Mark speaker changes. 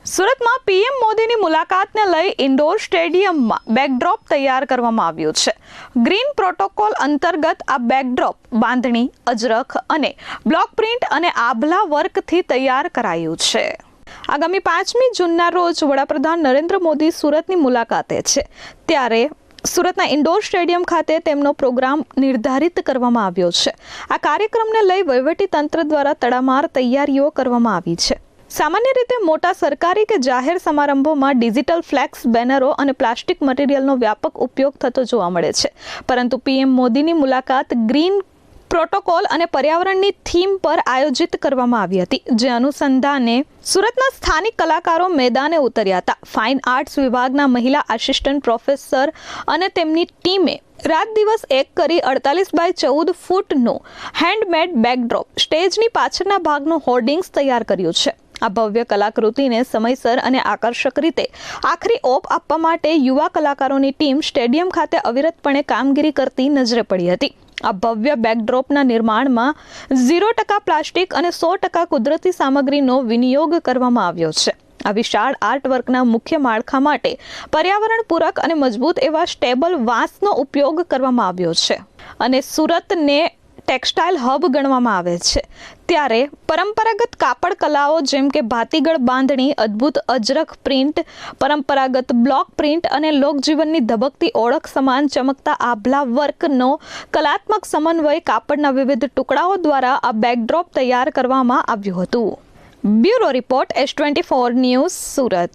Speaker 1: સુરતમાં પીએમ મોદીની મુલાકાતને લઈ ઇન્ડોર સ્ટેડિયમમાં બેકડ્રોપ તૈયાર કરવામાં આવ્યું છે. ગ્રીન પ્રોટોકોલ અંતર્ગત આ બેકડ્રોપ બાંધણી, અજરખ અને બ્લોક પ્રિન્ટ અને આભલા વર્કથી તૈયાર કરાયું છે. આગામી 5મી જૂનના રોજ વડાપ્રધાન નરેન્દ્ર મોદી સુરતની મુલાકાતે છે, ત્યારે સુરતના ઇન્ડોર સ્ટેડિયમ ખાતે તેમનો પ્રોગ્રામ નિર્ધારિત કરવામાં આવ્યો છે. આ કાર્યક્રમને લઈ વહીવટીતંત્ર દ્વારા તડામાર તૈયારીઓ કરવામાં આવી છે. સામાન્ય રીતે મોટા સરકારી કે જાહેર સમારંભોમાં ડિજિટલ ફ્લેક્સ, બેનરો અને પ્લાસ્ટિક મટીરિયલનો વ્યાપક ઉપયોગ થતો જોવા મળે છે, પરંતુ પીએમ મોદીની મુલાકાત ગ્રીન પ્રોટોકોલ અને પર્યાવરણની થીમ પર આયોજિત કરવામાં આવી હતી, જે અનુસંધાને સુરતના સ્થાનિક કલાકારો મેદાને ઉતર્યા હતા. ફાઇન આર્ટ્સ વિભાગના મહિલા આસિસ્ટન્ટ પ્રોફેસર અને તેમની ટીમે રાત દિવસ એક કરી 48x14 ફૂટનું હેન્ડમેડ બેકડ્રોપ સ્ટેજની પાછળના ભાગનું હોર્ડિંગ્સ તૈયાર કર્યું છે. આ ભવ્ય કલાકૃતિને સમયસર અને આકર્ષક રીતે આખરી ઓપ આપવા માટે યુવા કલાકારોની ટીમ સ્ટેડિયમ ખાતે અવિરતપણે કામગીરી કરતી નજરે પડી હતી. આ ભવ્ય બેકડ્રોપના નિર્માણમાં 0% પ્લાસ્ટિક અને 100% કુદરતી સામગ્રીનો વિનિયોગ કરવામાં આવ્યો છે. આ વિશાળ આર્ટવર્કના મુખ્ય માળખા માટે પર્યાવરણ પૂરક અને મજબૂત એવા સ્ટેબલ વાંસનો ઉપયોગ કરવામાં આવ્યો છે અને સુરતને ટેક્સટાઇલ હબ ગણવામાં આવે છે. ત્યારે પરંપરાગત કાપડ કલાઓ જેમ કે ભાતીગળ બાંધણી, અદ્ભુત અજરખ પ્રિન્ટ, પરંપરાગત બ્લોક પ્રિન્ટ અને લોકજીવનની ધબકતી ઓળખ સમાન ચમકતા આભલા વર્કનો કલાત્મક સમન્વય કાપડના વિવિધ ટુકડાઓ દ્વારા આ બેકડ્રોપ તૈયાર કરવામાં આવ્યું હતું. Bureau report S24 news, Surat.